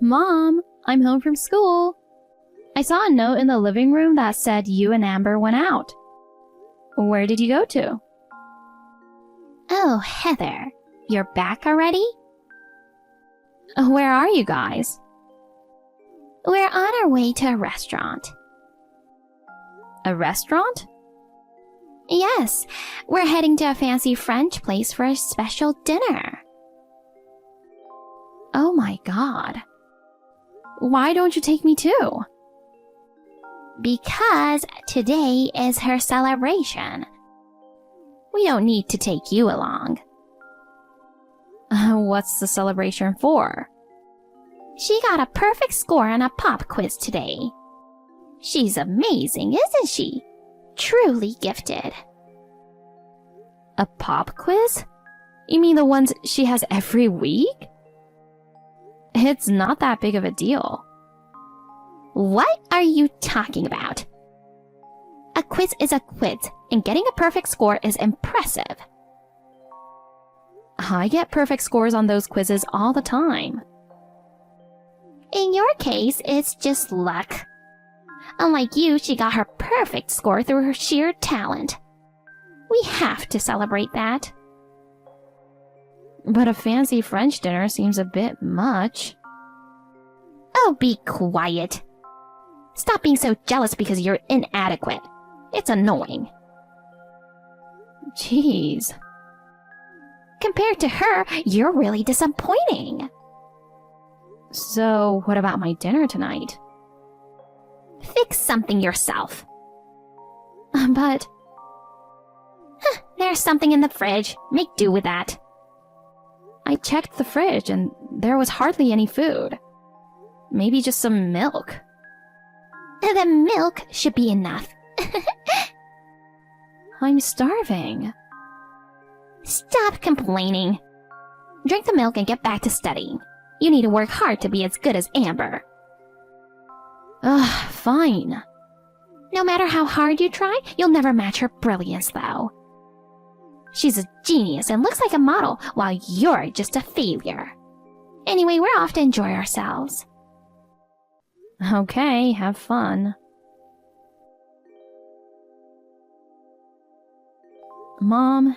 Mom, I'm home from school. I saw a note in the living room that said you and Amber went out. Where did you go to? Oh, Heather, you're back already? Where are you guys? We're on our way to a restaurant. A restaurant? Yes, we're heading to a fancy French place for a special dinner. Oh my God. Why don't you take me too? Because today is her celebration. We don't need to take you along. What's the celebration for? She got a perfect score on a pop quiz today. She's amazing, isn't she? Truly gifted. A pop quiz? You mean the ones she has every week? It's not that big of a deal. What are you talking about? A quiz is a quiz, and getting a perfect score is impressive. I get perfect scores on those quizzes all the time. In your case, it's just luck. Unlike you, she got her perfect score through her sheer talent. We have to celebrate that. But a fancy French dinner seems a bit much. Oh, be quiet. Stop being so jealous because you're inadequate. It's annoying. Jeez. Compared to her, you're really disappointing. So, what about my dinner tonight? Fix something yourself. But... There's something in the fridge. Make do with that. I checked the fridge and there was hardly any food. Maybe just some milk. The milk should be enough. I'm starving. Stop complaining. Drink the milk and get back to studying. You need to work hard to be as good as Amber. Ugh, fine. No matter how hard you try, you'll never match her brilliance, though. She's a genius and looks like a model, while you're just a failure. Anyway, we're off to enjoy ourselves. Okay, have fun. Mom,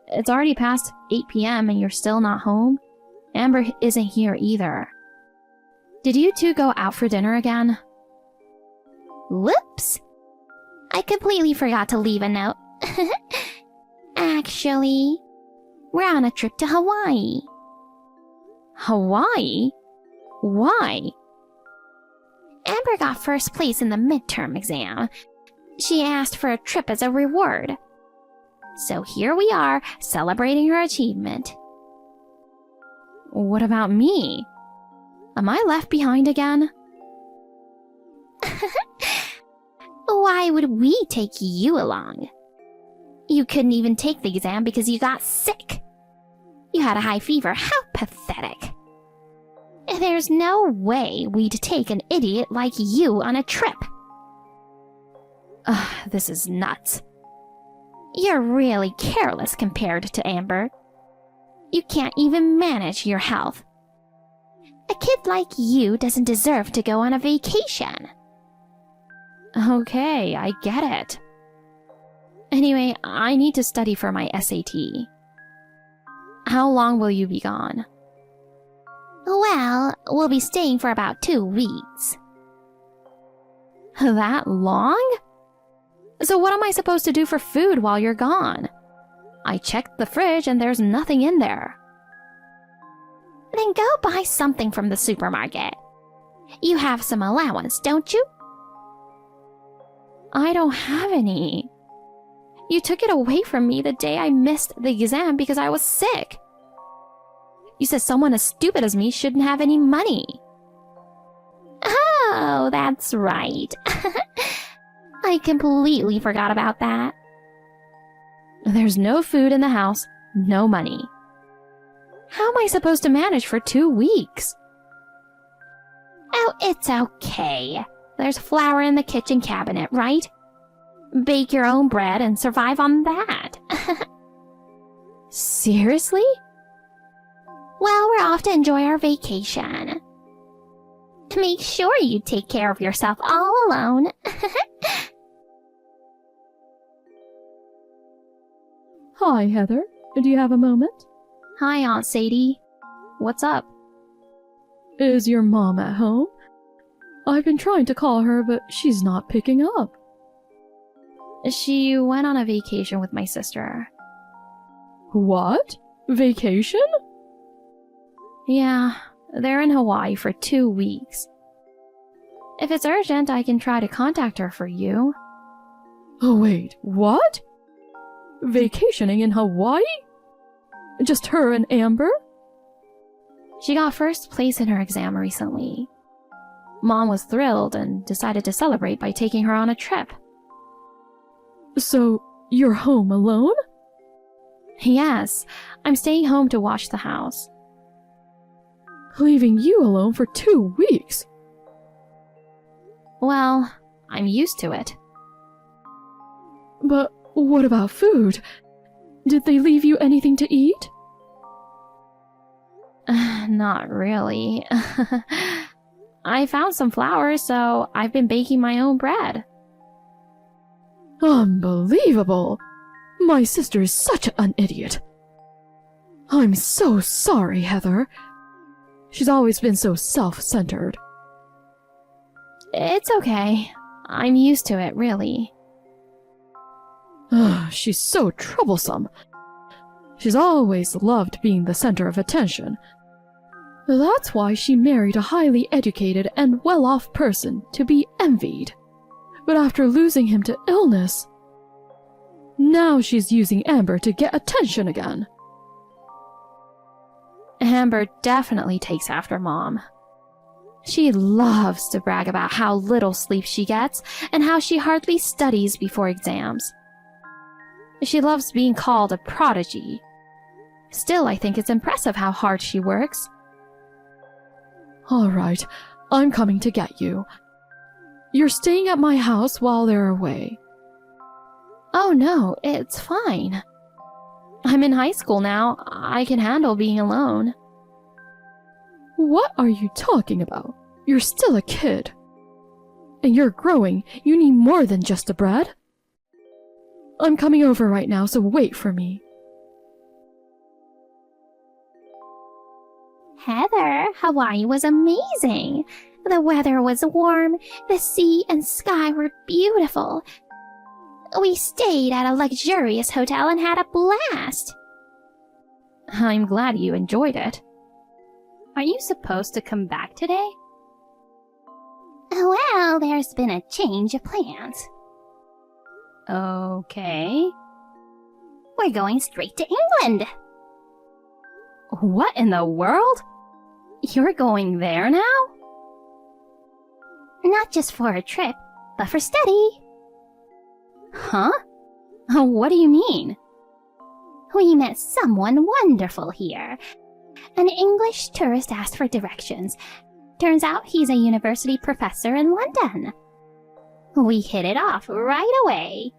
it's already past 8 p.m. and you're still not home? Amber isn't here either. Did you two go out for dinner again? Whoops! I completely forgot to leave a note. Actually, we're on a trip to Hawaii. Hawaii? Why? Amber got first place in the midterm exam. She asked for a trip as a reward. So here we are, celebrating her achievement. What about me? Am I left behind again? Why would we take you along? You couldn't even take the exam because you got sick. You had a high fever. How pathetic. There's no way we'd take an idiot like you on a trip. This is nuts. You're really careless compared to Amber. You can't even manage your health. A kid like you doesn't deserve to go on a vacation. Okay, I get it. Anyway, I need to study for my SAT. How long will you be gone? Well, we'll be staying for about 2 weeks. That long? So what am I supposed to do for food while you're gone? I checked the fridge and there's nothing in there. Then go buy something from the supermarket. You have some allowance, don't you? I don't have any. You took it away from me the day I missed the exam because I was sick. You said someone as stupid as me shouldn't have any money. Oh, that's right. I completely forgot about that. There's no food in the house, no money. How am I supposed to manage for 2 weeks? Oh, it's okay. There's flour in the kitchen cabinet, right? Bake your own bread and survive on that. Seriously? Well, we're off to enjoy our vacation. Make sure you take care of yourself all alone. Hi, Heather. Do you have a moment? Hi, Aunt Sadie. What's up? Is your mom at home? I've been trying to call her, but she's not picking up. She went on a vacation with my sister. What? Vacation? Yeah, they're in Hawaii for 2 weeks. If it's urgent, I can try to contact her for you. Oh, wait, what? Vacationing in Hawaii? Just her and Amber? She got first place in her exam recently. Mom was thrilled and decided to celebrate by taking her on a trip. So, you're home alone? Yes, I'm staying home to watch the house. Leaving you alone for 2 weeks? Well, I'm used to it. But what about food? Did they leave you anything to eat? Not really. I found some flour, so I've been baking my own bread. Unbelievable! My sister is such an idiot. I'm so sorry, Heather. She's always been so self-centered. It's okay. I'm used to it, really. She's so troublesome. She's always loved being the center of attention. That's why she married a highly educated and well-off person to be envied. But after losing him to illness, now she's using Amber to get attention again. Amber definitely takes after Mom. She loves to brag about how little sleep she gets and how she hardly studies before exams. She loves being called a prodigy. Still, I think it's impressive how hard she works. All right, I'm coming to get you. You're staying at my house while they're away. Oh no, it's fine. I'm in high school now. I can handle being alone. What are you talking about? You're still a kid. And you're growing. You need more than just the bread. I'm coming over right now, so wait for me. Heather, Hawaii was amazing. The weather was warm, the sea and sky were beautiful. We stayed at a luxurious hotel and had a blast. I'm glad you enjoyed it. Aren't you supposed to come back today? Well, there's been a change of plans. Okay. We're going straight to England. What in the world? You're going there now? Not just for a trip, but for study. Huh? What do you mean? We met someone wonderful here. An English tourist asked for directions. Turns out he's a university professor in London. We hit it off right away.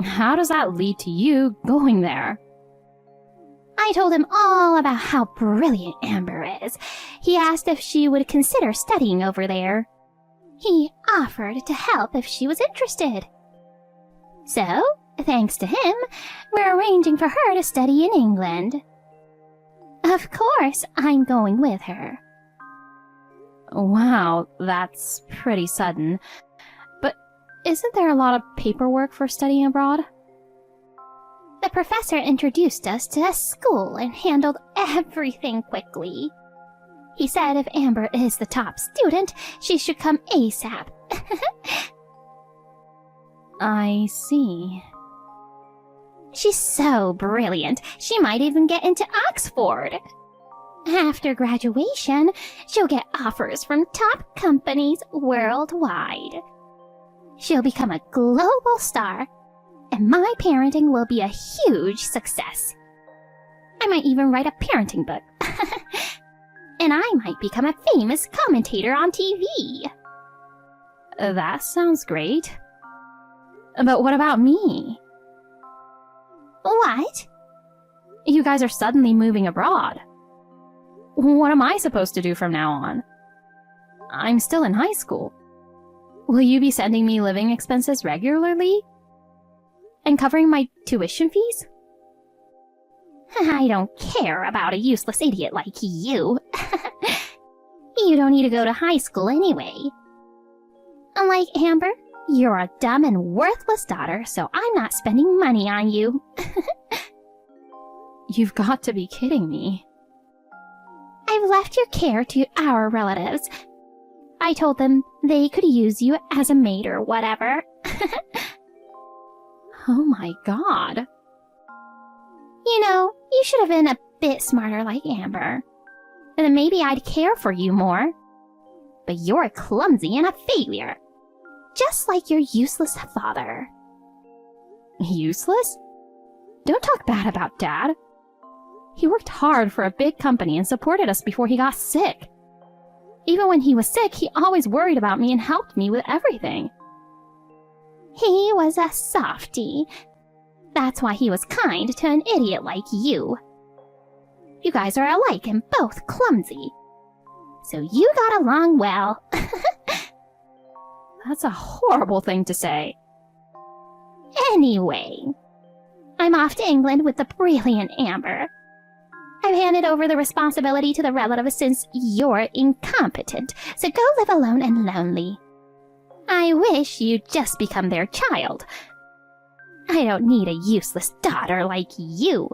How does that lead to you going there? I told him all about how brilliant Amber is. He asked if she would consider studying over there. He offered to help if she was interested. So, thanks to him, we're arranging for her to study in England. Of course, I'm going with her. Wow, that's pretty sudden. But isn't there a lot of paperwork for studying abroad? The professor introduced us to a school and handled everything quickly. He said if Amber is the top student, she should come ASAP. I see. She's so brilliant, she might even get into Oxford. After graduation, she'll get offers from top companies worldwide. She'll become a global star, and my parenting will be a huge success. I might even write a parenting book. And I might become a famous commentator on TV. That sounds great. But what about me? What? You guys are suddenly moving abroad. What am I supposed to do from now on? I'm still in high school. Will you be sending me living expenses regularly? And covering my tuition fees? I don't care about a useless idiot like you. You don't need to go to high school anyway. Unlike Amber, you're a dumb and worthless daughter, so I'm not spending money on you. You've got to be kidding me. I've left your care to our relatives. I told them they could use you as a maid or whatever. Oh my god. You know, you should have been a bit smarter like Amber. And then maybe I'd care for you more. But you're clumsy and a failure. Just like your useless father. Useless? Don't talk bad about Dad. He worked hard for a big company and supported us before he got sick. Even when he was sick, he always worried about me and helped me with everything. He was a softie. That's why he was kind to an idiot like you. You guys are alike and both clumsy. So you got along well. That's a horrible thing to say. Anyway, I'm off to England with the brilliant Amber. I've handed over the responsibility to the relatives since you're incompetent, so go live alone and lonely. I wish you'd just become their child. I don't need a useless daughter like you.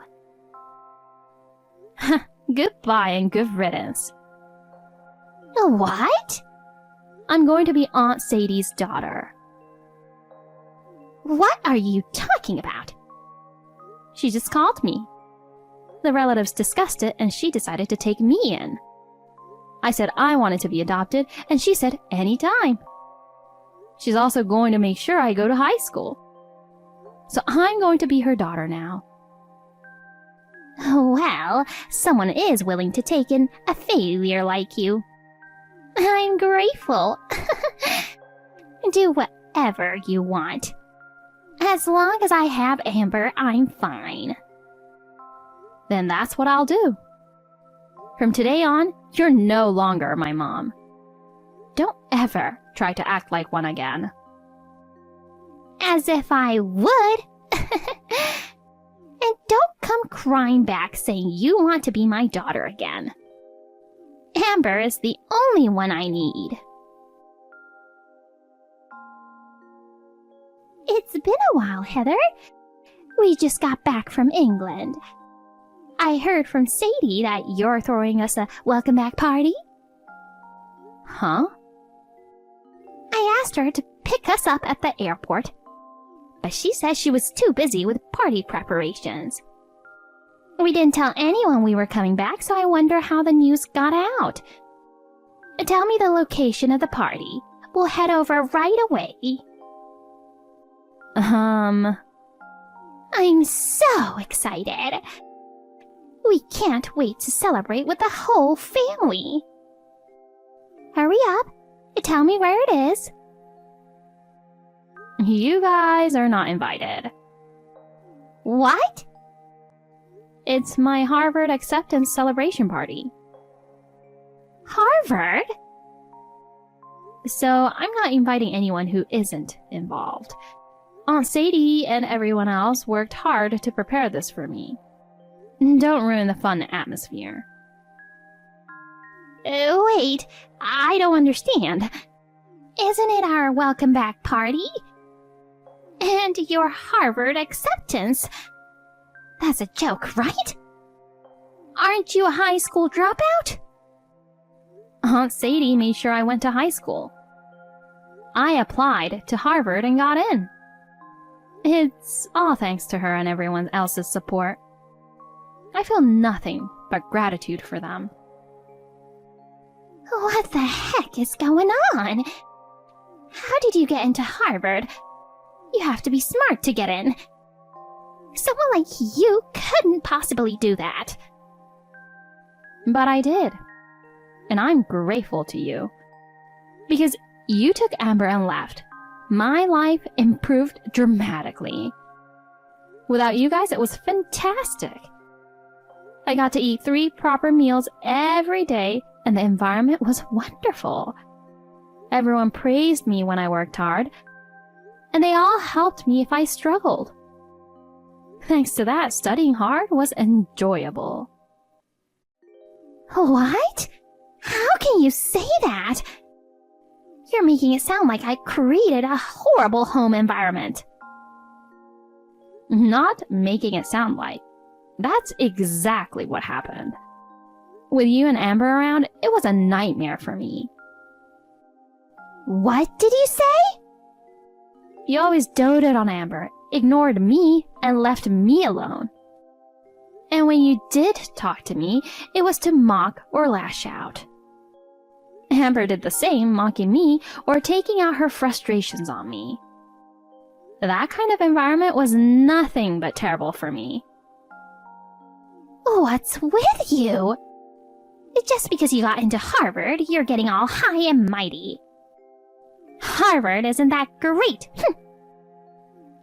Goodbye and good riddance. What? I'm going to be Aunt Sadie's daughter. What are you talking about? She just called me. The relatives discussed it and she decided to take me in. I said I wanted to be adopted and she said anytime. She's also going to make sure I go to high school. So I'm going to be her daughter now. Well, someone is willing to take in a failure like you. I'm grateful. Do whatever you want. As long as I have Amber, I'm fine. Then that's what I'll do. From today on, you're no longer my mom. Don't ever try to act like one again. As if I would. And don't come crying back saying you want to be my daughter again. Amber is the only one I need. It's been a while, Heather. We just got back from England. I heard from Sadie that you're throwing us a welcome back party. Huh? I asked her to pick us up at the airport, but she said she was too busy with party preparations. We didn't tell anyone we were coming back, so I wonder how the news got out. Tell me the location of the party. We'll head over right away. I'm so excited. We can't wait to celebrate with the whole family. Hurry up. Tell me where it is. You guys are not invited. What? It's my Harvard acceptance celebration party. Harvard? So I'm not inviting anyone who isn't involved. Aunt Sadie and everyone else worked hard to prepare this for me. Don't ruin the fun atmosphere. Wait, I don't understand. Isn't it our welcome back party? And your Harvard acceptance? That's a joke, right? Aren't you a high school dropout? Aunt Sadie made sure I went to high school. I applied to Harvard and got in. It's all thanks to her and everyone else's support. I feel nothing but gratitude for them. What the heck is going on? How did you get into Harvard? You have to be smart to get in. Someone like you couldn't possibly do that. But I did. And I'm grateful to you. Because you took Amber and left. My life improved dramatically. Without you guys, it was fantastic. I got to eat 3 proper meals every day, and the environment was wonderful. Everyone praised me when I worked hard, and they all helped me if I struggled. Thanks to that, studying hard was enjoyable. What? How can you say that? You're making it sound like I created a horrible home environment. Not making it sound like. That's exactly what happened. With you and Amber around, it was a nightmare for me. What did you say? You always doted on Amber, ignored me, and left me alone. And when you did talk to me, it was to mock or lash out. Amber did the same, mocking me or taking out her frustrations on me. That kind of environment was nothing but terrible for me. What's with you? Just because you got into Harvard, you're getting all high and mighty. Harvard isn't that great.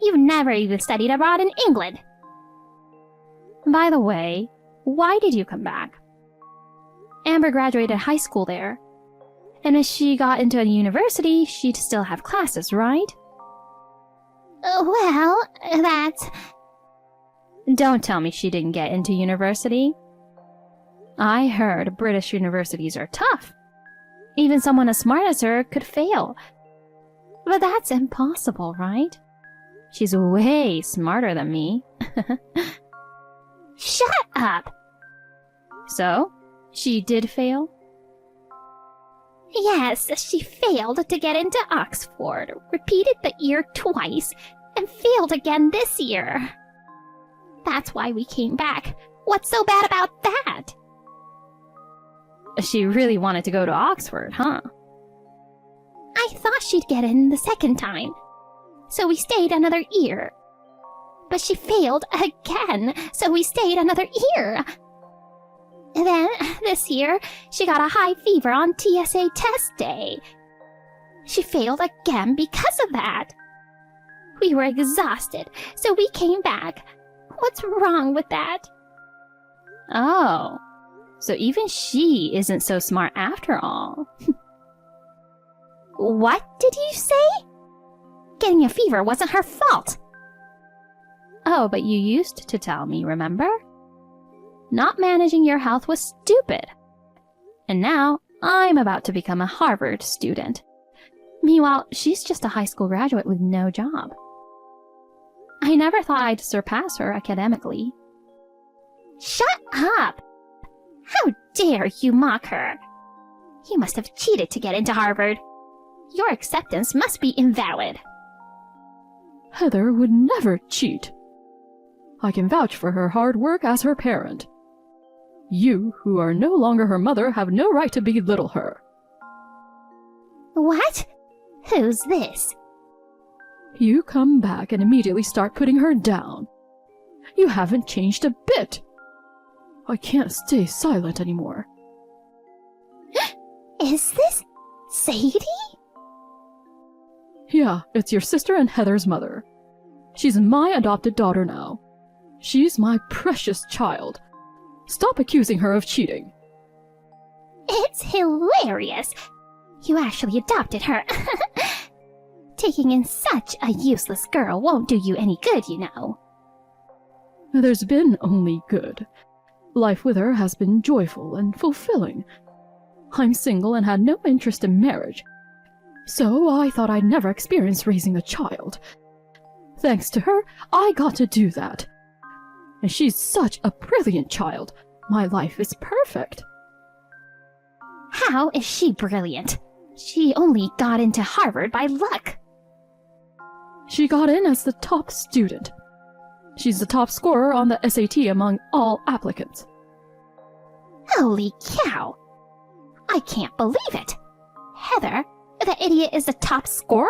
You've never even studied abroad in England. By the way, why did you come back? Amber graduated high school there. And if she got into a university, she'd still have classes, right? Well, that's... Don't tell me she didn't get into university. I heard British universities are tough. Even someone as smart as her could fail. But that's impossible, right? She's way smarter than me. Shut up! So, she did fail? Yes, she failed to get into Oxford, repeated the year twice, and failed again this year. That's why we came back. What's so bad about that? She really wanted to go to Oxford, huh? I thought she'd get in the second time, so we stayed another year. But she failed again, so we stayed another year. Then, this year, she got a high fever on TSA test day. She failed again because of that. We were exhausted, so we came back. What's wrong with that? Oh, so even she isn't so smart after all. What did you say? Getting a fever wasn't her fault. Oh, but you used to tell me, remember? Not managing your health was stupid. And now I'm about to become a Harvard student. Meanwhile, she's just a high school graduate with no job. I never thought I'd surpass her academically. Shut up! How dare you mock her? You must have cheated to get into Harvard. Your acceptance must be invalid. Heather would never cheat. I can vouch for her hard work as her parent. You, who are no longer her mother, have no right to belittle her. What? Who's this? You come back and immediately start putting her down. You haven't changed a bit. I can't stay silent anymore. Is this Sadie? Yeah, it's your sister and Heather's mother. She's my adopted daughter now. She's my precious child. Stop accusing her of cheating. It's hilarious. You actually adopted her. Taking in such a useless girl won't do you any good, you know. There's been only good. Life with her has been joyful and fulfilling. I'm single and had no interest in marriage, so I thought I'd never experience raising a child. Thanks to her, I got to do that. And she's such a brilliant child. My life is perfect. How is she brilliant? She only got into Harvard by luck. She got in as the top student. She's the top scorer on the SAT among all applicants. Holy cow! I can't believe it. Heather, the idiot is the top scorer?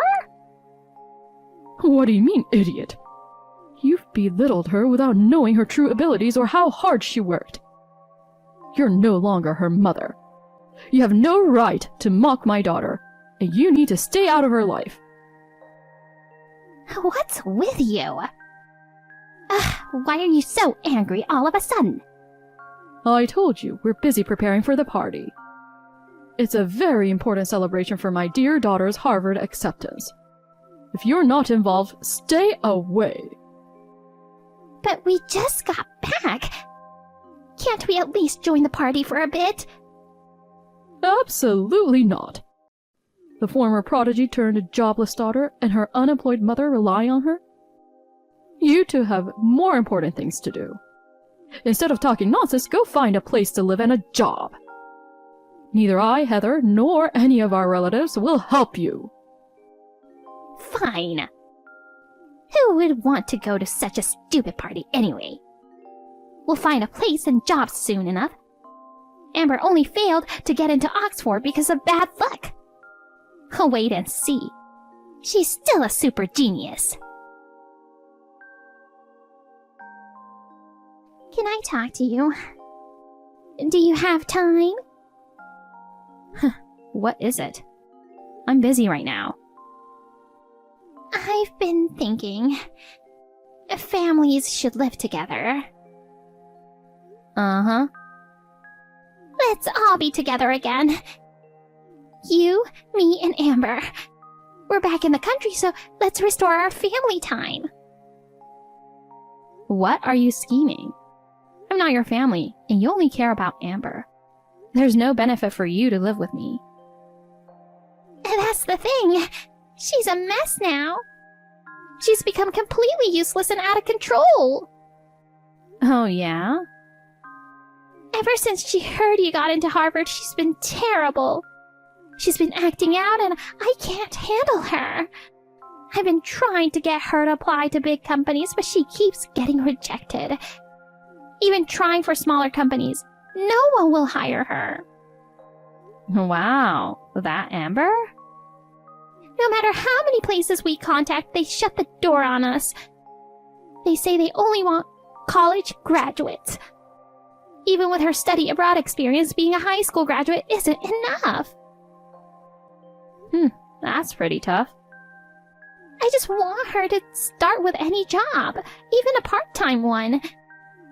What do you mean, idiot? You've belittled her without knowing her true abilities or how hard she worked. You're no longer her mother. You have no right to mock my daughter, and you need to stay out of her life. What's with you? Why are you so angry all of a sudden? I told you, we're busy preparing for the party. It's a very important celebration for my dear daughter's Harvard acceptance. If you're not involved, stay away. But we just got back. Can't we at least join the party for a bit? Absolutely not. The former prodigy turned jobless daughter and her unemployed mother rely on her? You two have more important things to do. Instead of talking nonsense, go find a place to live and a job. Neither I, Heather, nor any of our relatives will help you. Fine. Who would want to go to such a stupid party anyway? We'll find a place and jobs soon enough. Amber only failed to get into Oxford because of bad luck. I'll wait and see. She's still a super genius. Can I talk to you? Do you have time? What is it? I'm busy right now. I've been thinking. Families should live together. Uh-huh. Let's all be together again. You, me, and Amber. We're back in the country, so let's restore our family time. What are you scheming? I'm not your family, and you only care about Amber. There's no benefit for you to live with me. That's the thing. She's a mess now. She's become completely useless and out of control. Oh, yeah? Ever since she heard you got into Harvard, she's been terrible. She's been acting out, and I can't handle her. I've been trying to get her to apply to big companies, but she keeps getting rejected. Even trying for smaller companies, no one will hire her. Wow, that Amber? No matter how many places we contact, they shut the door on us. They say they only want college graduates. Even with her study abroad experience, being a high school graduate isn't enough. That's pretty tough. I just want her to start with any job, even a part-time one.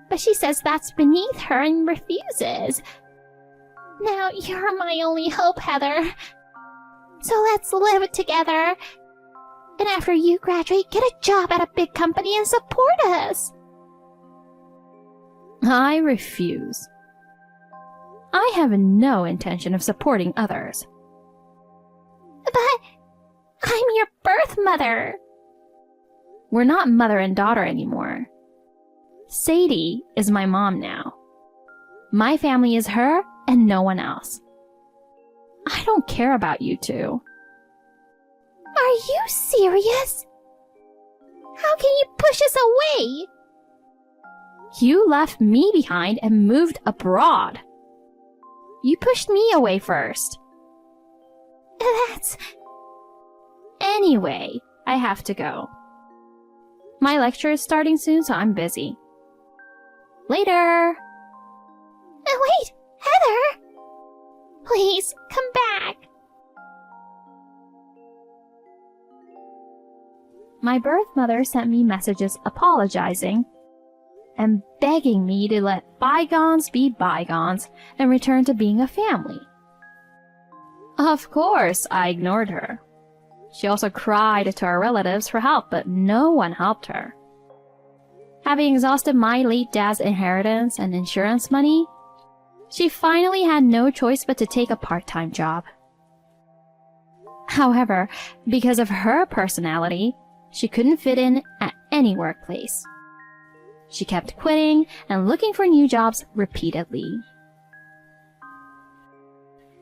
But she says that's beneath her and refuses. Now you're my only hope, Heather. So let's live together. And after you graduate, get a job at a big company and support us. I refuse. I have no intention of supporting others. But I'm your birth mother. We're not mother and daughter anymore. Sadie is my mom now. My family is her and no one else. I don't care about you two. Are you serious? How can you push us away? You left me behind and moved abroad. You pushed me away first. That's... Anyway, I have to go. My lecture is starting soon, so I'm busy. Later! Wait, Heather! Please, come back. My birth mother sent me messages apologizing and begging me to let bygones be bygones and return to being a family. Of course, I ignored her. She also cried to her relatives for help, but no one helped her. Having exhausted my late dad's inheritance and insurance money, she finally had no choice but to take a part-time job. However, because of her personality, she couldn't fit in at any workplace. She kept quitting and looking for new jobs repeatedly.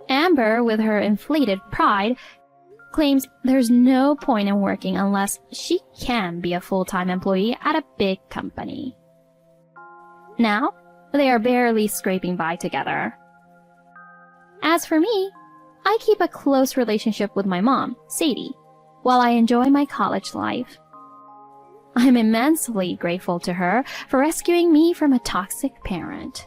Amber, with her inflated pride, claims there's no point in working unless she can be a full-time employee at a big company. Now, they are barely scraping by together. As for me, I keep a close relationship with my mom, Sadie, while I enjoy my college life. I'm immensely grateful to her for rescuing me from a toxic parent.